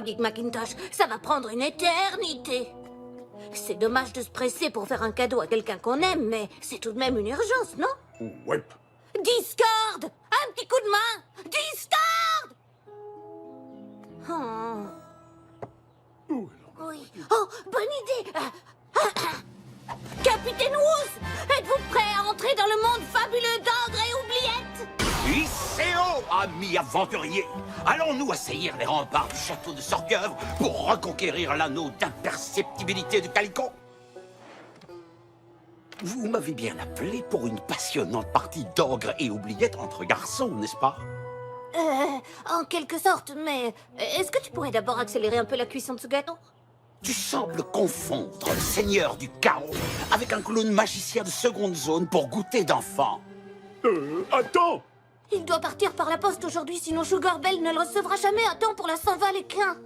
Big Macintosh. Ça va prendre une éternité. C'est dommage de se presser pour faire un cadeau à quelqu'un qu'on aime, mais c'est tout de même une urgence, non? Ouais. Discord! Un petit coup de main! Discord! Oui. Oh, bonne idée! Capitaine Woos! Êtes-vous prêt à entrer dans le monde fabuleux d'Ogre et Oubliette? Iseo, amis aventuriers! Allons-nous assaillir les remparts du château de Sorgueuvre pour reconquérir l'anneau d'imperceptibilité du Calicot? Vous m'avez bien appelé pour une passionnante partie d'Ogre et Oubliette entre garçons, n'est-ce pas? En quelque sorte, mais est-ce que tu pourrais d'abord accélérer un peu la cuisson de ce gâteau? Tu sembles confondre le seigneur du chaos avec un clown magicien de seconde zone pour goûter d'enfant. Attends! Il doit partir par la poste aujourd'hui, sinon Sugar Bell ne le recevra jamais à temps pour la Saint-Valentin.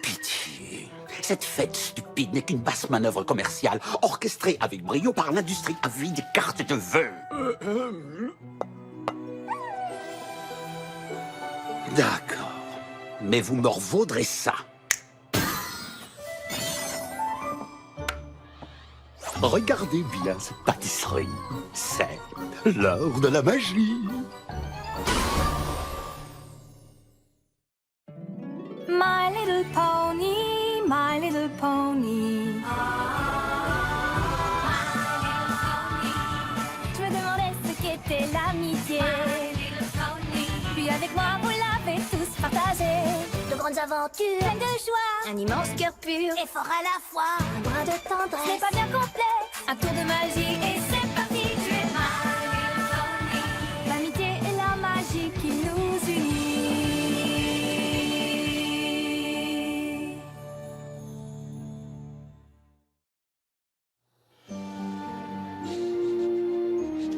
Pitié. Cette fête stupide n'est qu'une basse manœuvre commerciale orchestrée avec brio par l'industrie avide des cartes de vœux. D'accord. Mais vous me revaudrez ça. Regardez bien cette pâtisserie. C'est l'heure de la magie. My little pony, my little pony. Je me demandais ce qu'était l'amitié. Puis avec moi, vous l'avez tous partagé. De grandes aventures, Pleine de joie, un immense cœur pur, et fort à la fois. un brin de Ce tendresse. n'est pas bien complexe, un tour de magie et c'est parti. Tu es my little pony. L'amitié et la magie qui nous unit.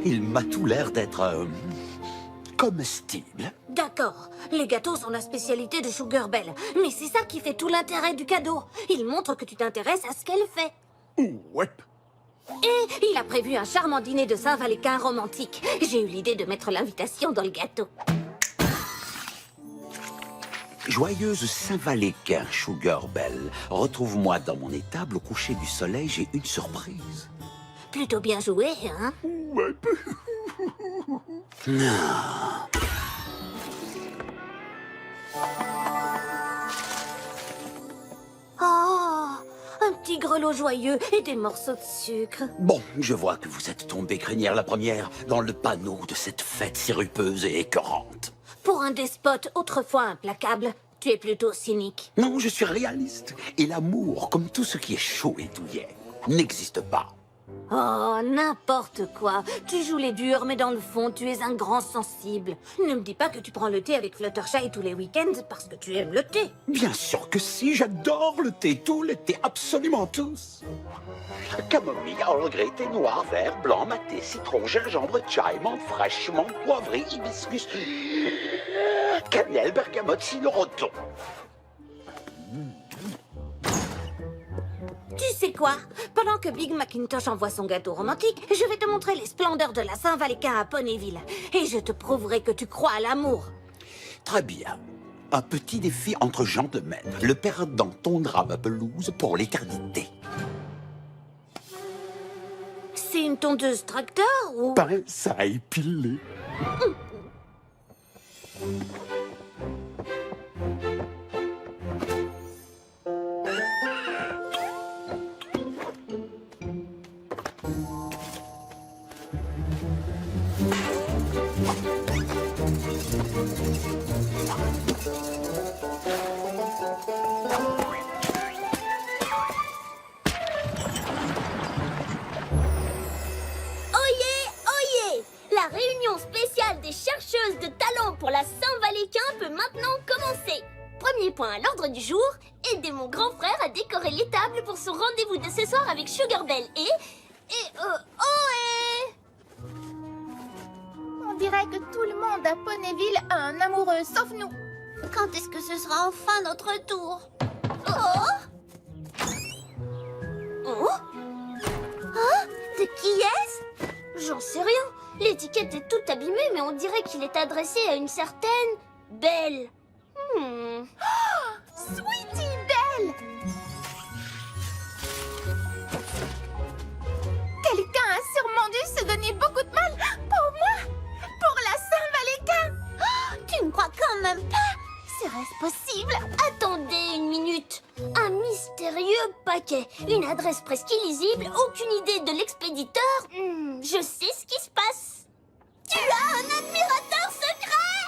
Il m'a tout l'air d'être comestible. D'accord, les gâteaux sont la spécialité de Sugar Bell, mais c'est ça qui fait tout l'intérêt du cadeau. Il montre que tu t'intéresses à ce qu'elle fait. Ouais. Et il a prévu un charmant dîner de Saint-Valentin romantique. J'ai eu l'idée de mettre l'invitation dans le gâteau. Joyeuse Saint-Valentin, Sugar Bell. Retrouve-moi dans mon étable au coucher du soleil, j'ai une surprise. Plutôt bien joué, hein? Ouais. Oh, un petit grelot joyeux et des morceaux de sucre. Bon, je vois que vous êtes tombée crinière la première dans le panneau de cette fête sirupeuse et écœurante. Pour un despote autrefois implacable, tu es plutôt cynique. Non, je suis réaliste. Et l'amour, comme tout ce qui est chaud et douillet, n'existe pas. Oh, n'importe quoi. Tu joues les durs, mais dans le fond, tu es un grand sensible. Ne me dis pas que tu prends le thé avec Fluttershy tous les week-ends parce que tu aimes le thé. Bien sûr que si, j'adore le thé, tout le thé, absolument tous. Camomille, Earl Grey, thé noir, vert, blanc, maté, citron, gingembre, chai, menthe fraîche, menthe poivrée, hibiscus, cannelle, bergamote, cynorroton. Tu sais quoi? Pendant que Big Macintosh envoie son gâteau romantique, je vais te montrer les splendeurs de la Saint-Valentin à Ponyville. Et je te prouverai que tu crois à l'amour. Très bien. Un petit défi entre gentlemen. Le perdant tondra ma pelouse pour l'éternité. C'est une tondeuse tracteur ou... Pince à épiler. La réunion spéciale des chercheuses de talent pour la Saint-Valentin peut maintenant commencer. Premier point à l'ordre du jour, aider mon grand frère à décorer l'étable pour son rendez-vous de ce soir avec Sugar Bell On dirait que tout le monde à Ponyville a un amoureux, sauf nous. Quand est-ce que ce sera enfin notre tour? Oh! De qui est-ce? J'en sais rien. L'étiquette est toute abîmée, mais on dirait qu'il est adressé à une certaine Belle. Sweetie Belle! Quelqu'un a sûrement dû se donner beaucoup de mal pour moi, pour la Saint-Valentin. Tu ne crois quand même pas? Serait-ce possible? Attendez une minute. Un mystérieux paquet, une adresse presque illisible, aucune idée de l'expéditeur. Je sais ce qui se passe. Tu as un admirateur secret!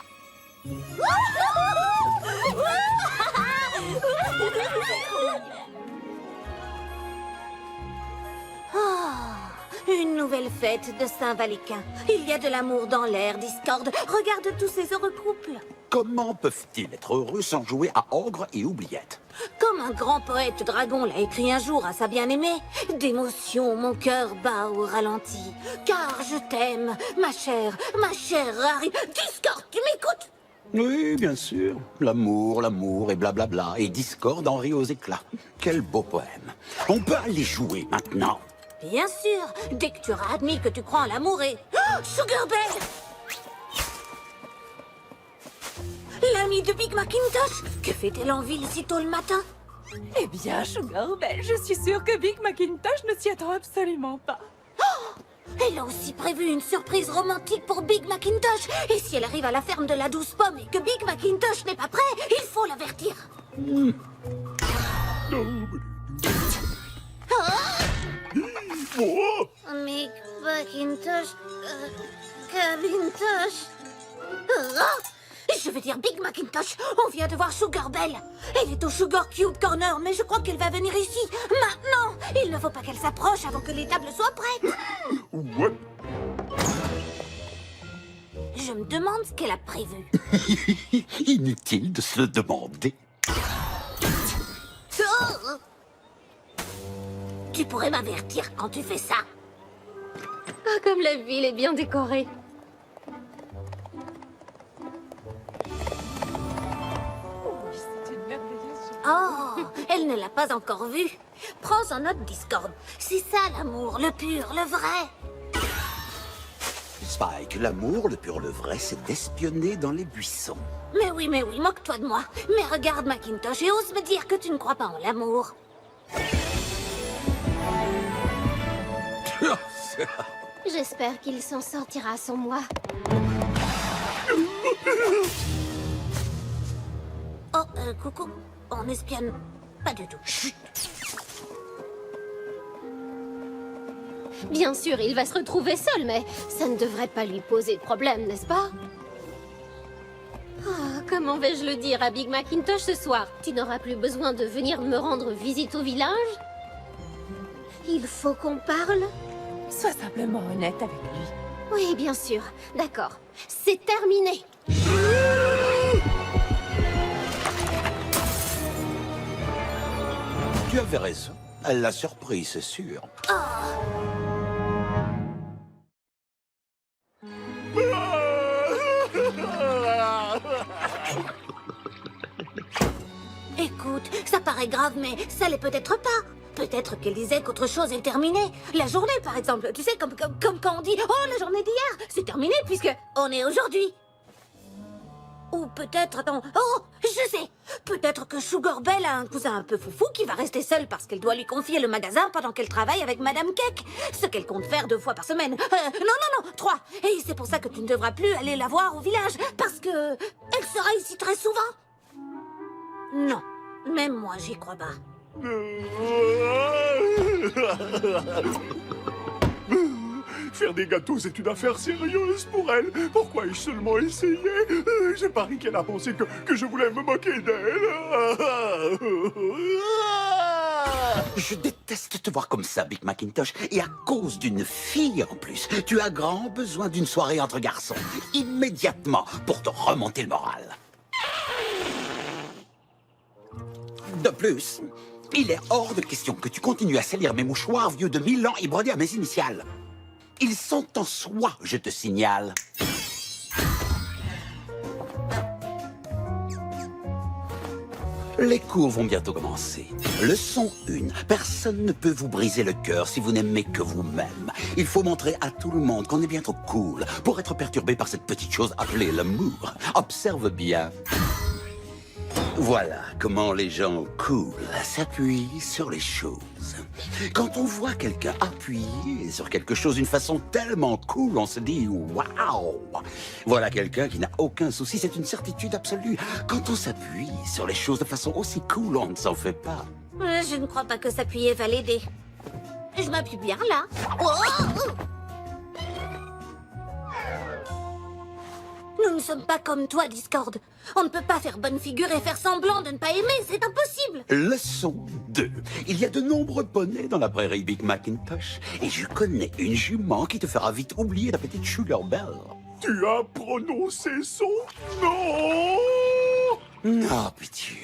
Une nouvelle fête de Saint-Valéquin. Il y a de l'amour dans l'air, Discord. Regarde tous ces heureux couples. Comment peuvent-ils être heureux sans jouer à ogre et oubliette? Comme un grand poète dragon l'a écrit un jour à sa bien-aimée. D'émotion, mon cœur bat au ralenti. Car je t'aime, ma chère Harry. Discord, tu m'écoutes? Oui, bien sûr. L'amour, l'amour et blablabla. Et Discord en rit aux éclats. Quel beau poème. On peut aller jouer maintenant. Bien sûr, dès que tu auras admis que tu crois en l'amour et... Oh, Sugar Belle! L'ami de Big Macintosh, que fait-elle en ville si tôt le matin? Eh bien, Sugar Belle, je suis sûre que Big Macintosh ne s'y attend absolument pas. Elle a aussi prévu une surprise romantique pour Big Macintosh. Et si elle arrive à la ferme de la douce pomme et que Big Macintosh n'est pas prêt, il faut l'avertir. Big Macintosh... Cavintosh... Je veux dire Big Macintosh, on vient de voir Sugar Belle. Elle est au Sugar Cute Corner, mais je crois qu'elle va venir ici, maintenant. Il ne faut pas qu'elle s'approche avant que les tables soient prêtes. Ouais. Je me demande ce qu'elle a prévu. Inutile de se le demander. Oh! Tu pourrais m'avertir quand tu fais ça. Ah, comme la ville est bien décorée. C'est une merveilleuse... Oh, elle ne l'a pas encore vu. Prends en note, Discord. C'est ça l'amour, le pur, le vrai. Spike, l'amour, le pur, le vrai, c'est d'espionner dans les buissons. Mais oui, moque-toi de moi. Mais regarde Macintosh et ose me dire que tu ne crois pas en l'amour. J'espère qu'il s'en sortira sans moi. Oh, coucou. On espionne pas du tout. Chut. Bien sûr, il va se retrouver seul, mais ça ne devrait pas lui poser de problème, n'est-ce pas? Ah, comment vais-je le dire à Big Macintosh ce soir? Tu n'auras plus besoin de venir me rendre visite au village? Il faut qu'on parle? Sois simplement honnête avec lui. Oui, bien sûr. D'accord. C'est terminé. Tu avais raison. Elle l'a surpris, c'est sûr. Écoute, ça paraît grave, mais ça l'est peut-être pas. Peut-être qu'elle disait qu'autre chose est terminée. La journée, par exemple. Tu sais, comme quand on dit « Oh, la journée d'hier, c'est terminé puisque on est aujourd'hui ». Ou peut-être, attends, oh, je sais. Peut-être que Sugar Belle a un cousin un peu foufou qui va rester seul parce qu'elle doit lui confier le magasin pendant qu'elle travaille avec Madame Cake. Ce qu'elle compte faire 2 fois par semaine. Non, 3. Et c'est pour ça que tu ne devras plus aller la voir au village. Parce que elle sera ici très souvent. Non, même moi, j'y crois pas. Faire des gâteaux, c'est une affaire sérieuse pour elle. Pourquoi ai-je seulement essayé? J'ai pari qu'elle a pensé que je voulais me moquer d'elle. Je déteste te voir comme ça, Big Macintosh. Et à cause d'une fille en plus, tu as grand besoin d'une soirée entre garçons. Immédiatement, pour te remonter le moral. De plus, il est hors de question que tu continues à salir mes mouchoirs vieux de 1000 ans et brodés à mes initiales. Ils sont en soie, je te signale. Les cours vont bientôt commencer. Leçon 1. Personne ne peut vous briser le cœur si vous n'aimez que vous-même. Il faut montrer à tout le monde qu'on est bien trop cool pour être perturbé par cette petite chose appelée l'amour. Observe bien. Voilà comment les gens cool s'appuient sur les choses. Quand on voit quelqu'un appuyer sur quelque chose d'une façon tellement cool, on se dit « Waouh !» Voilà quelqu'un qui n'a aucun souci, c'est une certitude absolue. Quand on s'appuie sur les choses de façon aussi cool, on ne s'en fait pas. Je ne crois pas que s'appuyer va l'aider. Je m'appuie bien, là. Oh, oh. Nous ne sommes pas comme toi, Discord. On ne peut pas faire bonne figure et faire semblant de ne pas aimer, c'est impossible. Leçon 2. Il y a de nombreux poneys dans la prairie Big Macintosh. Et je connais une jument qui te fera vite oublier ta petite Sugar Belle. Tu as prononcé son nom? Oh, pitié.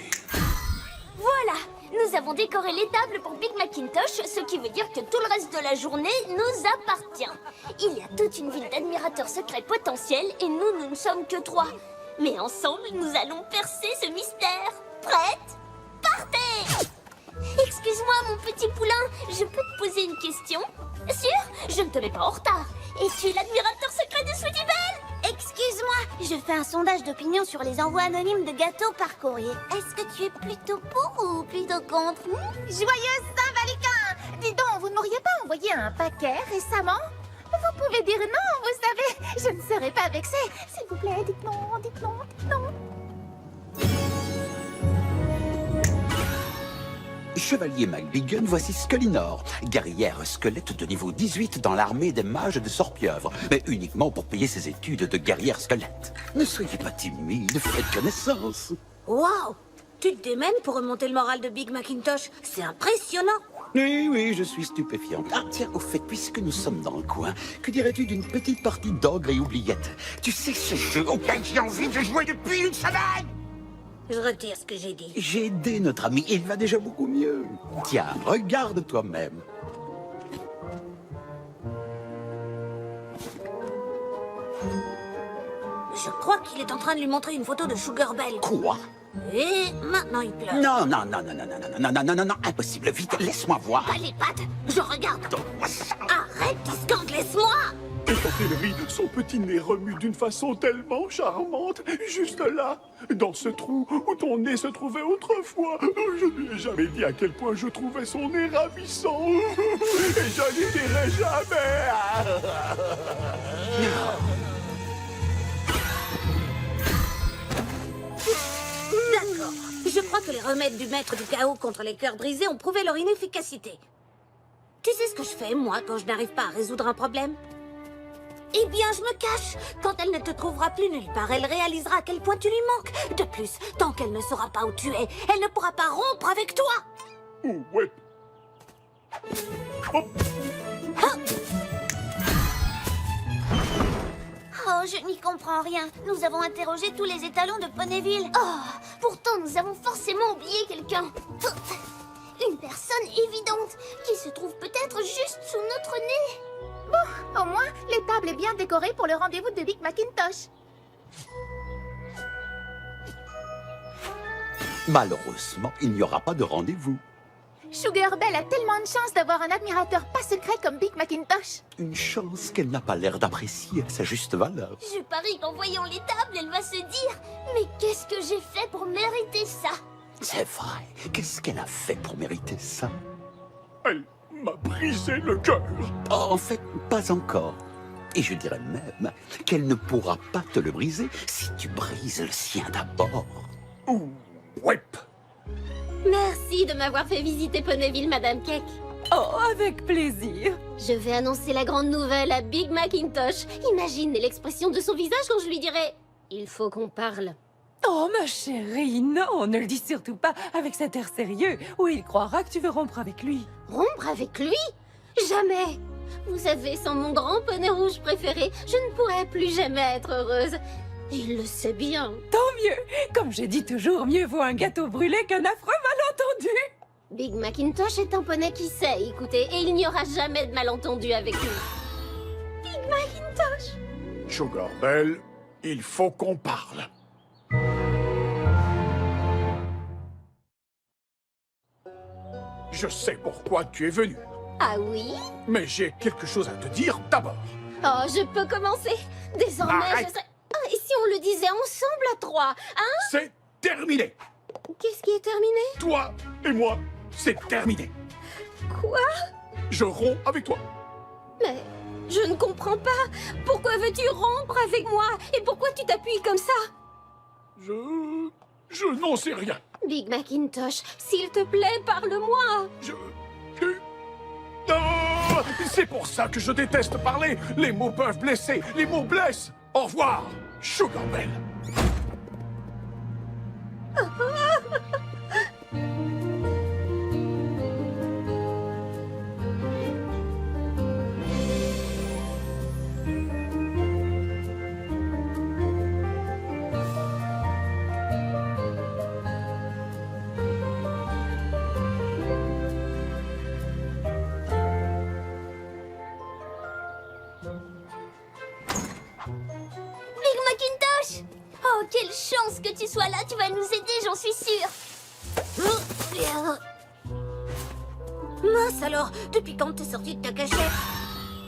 Voilà, nous avons décoré l'étable pour Big Macintosh, ce qui veut dire que tout le reste de la journée nous appartient. Il y a toute une ville d'admirateurs secrets potentiels et nous ne sommes que 3. Mais ensemble, nous allons percer ce mystère. Prête? Partez! Excuse-moi, mon petit poulain, je peux te poser une question? Sûr? Je ne te mets pas en retard. Es-tu l'admirateur secret de Sweetie Belle? Excuse-moi, je fais un sondage d'opinion sur les envois anonymes de gâteaux par courrier. Est-ce que tu es plutôt pour ou plutôt contre? Joyeuse Saint-Valentin! Dis donc, vous ne m'auriez pas envoyé un paquet récemment? Vous pouvez dire non, vous savez, je ne serai pas vexée. S'il vous plaît, dites non, dites non, dites non. Chevalier McBiggen, voici Scullinor, guerrière squelette de niveau 18 dans l'armée des mages de Sorpieuvre, mais uniquement pour payer ses études de guerrière squelette. Ne soyez pas timide, faites connaissance. Waouh! Tu te démènes pour remonter le moral de Big Macintosh. C'est impressionnant. Oui, oui, je suis stupéfiante. Ah, tiens, au fait, puisque nous sommes dans le coin, que dirais-tu d'une petite partie d'ogre et oubliette? Tu sais ce jeu auquel j'ai envie de jouer depuis une semaine? Je retire ce que j'ai dit. J'ai aidé notre ami, il va déjà beaucoup mieux. Tiens, regarde toi-même. Je crois qu'il est en train de lui montrer une photo de Sugar Belle. Quoi? Et maintenant il pleure. Non, non, non, non, non, non, non, non, non, non, non, non, impossible, vite, laisse-moi voir. Pas les pattes, je regarde. Donne-moi ça. Arrête, Discord, laisse-moi. Et quand il rit, son petit nez remue d'une façon tellement charmante, juste là, dans ce trou où ton nez se trouvait autrefois. Je ne lui ai jamais dit à quel point je trouvais son nez ravissant. Et je ne dirai jamais. D'accord. Je crois que les remèdes du maître du chaos contre les cœurs brisés ont prouvé leur inefficacité. Tu sais ce que je fais, moi, quand je n'arrive pas à résoudre un problème? Eh bien, je me cache. Quand elle ne te trouvera plus nulle part, elle réalisera à quel point tu lui manques. De plus, tant qu'elle ne saura pas où tu es, elle ne pourra pas rompre avec toi. Ouais. Oh. Oh, je n'y comprends rien. Nous avons interrogé tous les étalons de Ponyville. Oh, pourtant nous avons forcément oublié quelqu'un. Une personne évidente qui se trouve peut-être juste sous notre nez. Bon, au moins, l'étable est bien décorée pour le rendez-vous de Big Macintosh. Malheureusement, il n'y aura pas de rendez-vous. Sugar Belle a tellement de chance d'avoir un admirateur pas secret comme Big Macintosh. Une chance qu'elle n'a pas l'air d'apprécier à sa juste valeur. Je parie qu'en voyant l'étable, elle va se dire « Mais qu'est-ce que j'ai fait pour mériter ça ?» C'est vrai. Qu'est-ce qu'elle a fait pour mériter ça? Elle m'a brisé le cœur. Oh, en fait, pas encore. Et je dirais même qu'elle ne pourra pas te le briser si tu brises le sien d'abord. Ouh, ouais. Merci de m'avoir fait visiter Ponyville, Madame Cake. Oh, avec plaisir. Je vais annoncer la grande nouvelle à Big Macintosh. Imagine l'expression de son visage quand je lui dirai « Il faut qu'on parle ». Oh, ma chérie, non, ne le dis surtout pas avec cet air sérieux où il croira que tu veux rompre avec lui. Rompre avec lui? Jamais. Vous savez, sans mon grand poney rouge préféré, je ne pourrais plus jamais être heureuse. Il le sait bien. Tant mieux. Comme je dis toujours, mieux vaut un gâteau brûlé qu'un affreux malentendu. Big Macintosh est un poney qui sait écouter et il n'y aura jamais de malentendu avec lui. Big Macintosh! Sugar Belle, il faut qu'on parle. Je sais pourquoi tu es venu, Ah oui? mais j'ai quelque chose à te dire d'abord. Oh, je peux commencer. Désormais, Arrête. je serai... Ah, et si on le disait ensemble à 3, hein? C'est terminé. Qu'est-ce qui est terminé? Toi et moi, c'est terminé. Quoi? Je romps avec toi. Mais je ne comprends pas. Pourquoi veux-tu rompre avec moi? Et pourquoi tu t'appuies comme ça? Je n'en sais rien. Big Macintosh, s'il te plaît, parle-moi. Ah, c'est pour ça que je déteste parler. Les mots peuvent blesser. Les mots blessent. Au revoir, Sugar Belle. Big Macintosh! Oh, quelle chance que tu sois là, tu vas nous aider, j'en suis sûre. Mince alors, depuis quand t'es sorti de ta cachette?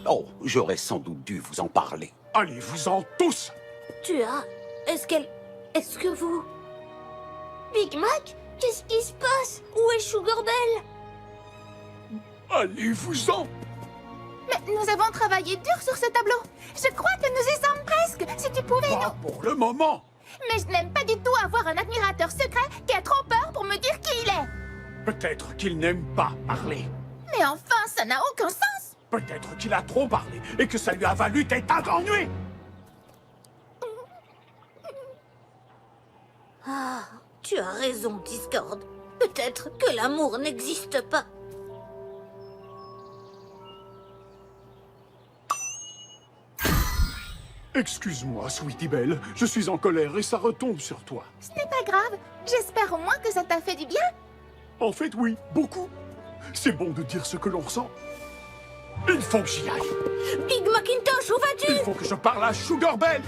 Oh, j'aurais sans doute dû vous en parler. Allez-vous-en tous. Tu as... Est-ce que vous... Big Mac, qu'est-ce qui se passe? Où est Sugar Belle? Allez-vous-en. Mais nous avons travaillé dur sur ce tableau. Je crois que nous y sommes presque. Si tu pouvais... Pas pour le moment. Mais je n'aime pas du tout avoir un admirateur secret qui a trop peur pour me dire qui il est. Peut-être qu'il n'aime pas parler. Mais enfin, ça n'a aucun sens. Peut-être qu'il a trop parlé et que ça lui a valu tes tas d'ennuis. Ah, tu as raison, Discord. Peut-être que l'amour n'existe pas. Excuse-moi, Sweetie Belle. Je suis en colère et ça retombe sur toi. Ce n'est pas grave. J'espère au moins que ça t'a fait du bien. En fait, oui, beaucoup. C'est bon de dire ce que l'on ressent. Il faut que j'y aille. Big Macintosh, où vas-tu? Il faut que je parle à Sugar Belle.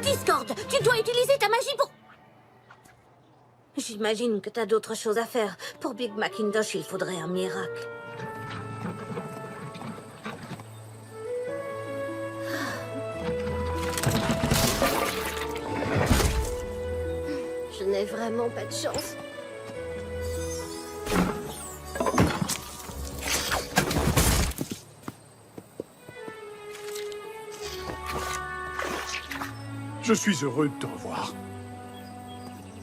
Discord, tu dois utiliser ta magie pour... J'imagine que t'as d'autres choses à faire. Pour Big Macintosh, il faudrait un miracle. Je n'ai vraiment pas de chance. Je suis heureux de te revoir.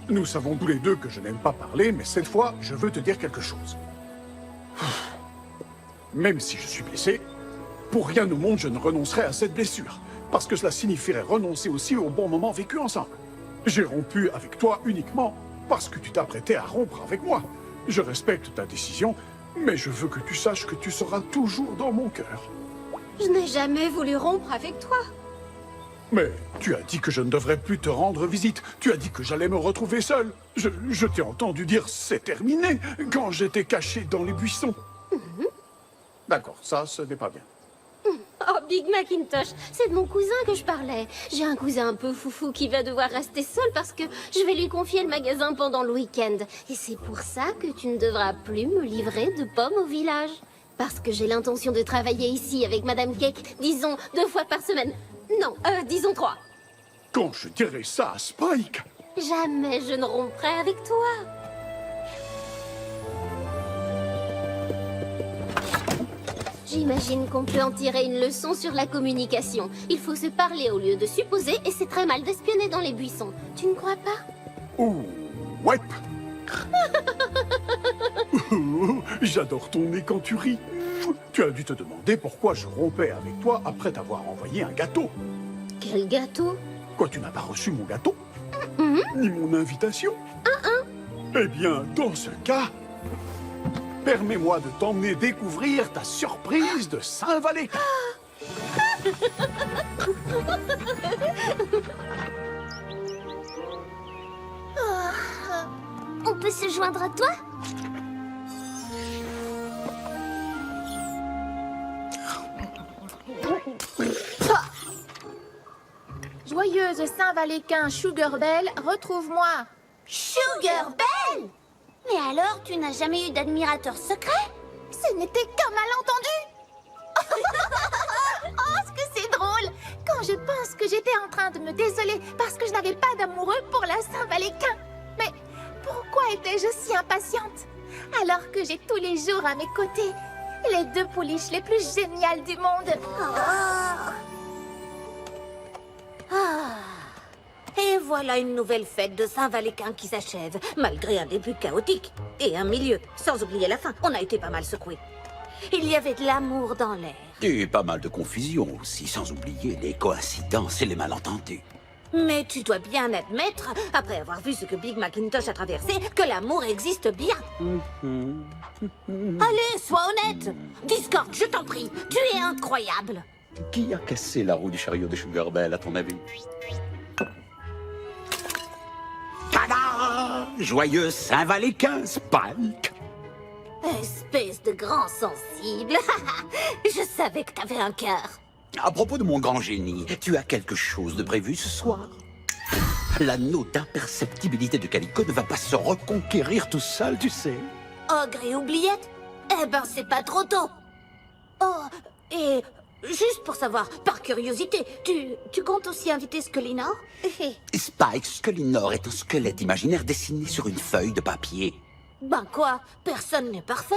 Nous savons tous les deux que je n'aime pas parler, mais cette fois, je veux te dire quelque chose. Même si je suis blessé, pour rien au monde je ne renoncerai à cette blessure, parce que cela signifierait renoncer aussi au bon moment vécu ensemble. J'ai rompu avec toi uniquement parce que tu t'apprêtais à rompre avec moi. Je respecte ta décision, mais je veux que tu saches que tu seras toujours dans mon cœur. Je n'ai jamais voulu rompre avec toi. Mais tu as dit que je ne devrais plus te rendre visite. Tu as dit que j'allais me retrouver seul. Je t'ai entendu dire « c'est terminé » quand j'étais caché dans les buissons. D'accord, ça, ce n'est pas bien. Oh, Big Macintosh, c'est de mon cousin que je parlais. J'ai un cousin un peu foufou qui va devoir rester seul parce que je vais lui confier le magasin pendant le week-end. Et c'est pour ça que tu ne devras plus me livrer de pommes au village. Parce que j'ai l'intention de travailler ici avec Madame Cake, disons 2 fois par semaine. Non, disons 3. Quand je dirai ça à Spike... Jamais je ne romprai avec toi. J'imagine qu'on peut en tirer une leçon sur la communication. Il faut se parler au lieu de supposer et c'est très mal d'espionner dans les buissons. Tu ne crois pas? Oh, ouais. J'adore ton nez quand tu ris. Tu as dû te demander pourquoi je rompais avec toi après t'avoir envoyé un gâteau. Quel gâteau? Quoi, tu n'as pas reçu mon gâteau? Ni mon invitation? Eh bien, dans ce cas, permets-moi de t'emmener découvrir ta surprise de Saint-Valentin. On peut se joindre à toi? Joyeuse Saint-Valentin, Sugar Belle, retrouve-moi. Sugar Belle? Mais alors, tu n'as jamais eu d'admirateur secret? Ce n'était qu'un malentendu. Oh, ce que c'est drôle. Quand je pense que j'étais en train de me désoler parce que je n'avais pas d'amoureux pour la Saint-Valentin. Mais pourquoi étais-je aussi impatiente. Alors que j'ai tous les jours à mes côtés les deux pouliches les plus géniales du monde. Et voilà une nouvelle fête de Saint-Valéquin qui s'achève, malgré un début chaotique. Et un milieu, sans oublier la fin. On a été pas mal secoués. Il y avait de l'amour dans l'air. Et pas mal de confusion aussi, sans oublier les coïncidences et les malentendus. Mais tu dois bien admettre, après avoir vu ce que Big Macintosh a traversé, que l'amour existe bien. Allez, sois honnête. Discord, je t'en prie, tu es incroyable. Qui a cassé la roue du chariot de Sugar Bell, à ton avis? Tada! Joyeux Saint-Valéquin, Spike! Espèce de grand sensible. Je savais que t'avais un cœur. À propos de mon grand génie, tu as quelque chose de prévu ce soir? L'anneau d'imperceptibilité de Calico ne va pas se reconquérir tout seul, tu sais. Ogre et oubliette? Eh ben, c'est pas trop tôt. Oh, et juste pour savoir, par curiosité, tu comptes aussi inviter Scullinor? Spike Scullinor est un squelette imaginaire dessiné sur une feuille de papier. Ben quoi, personne n'est parfait.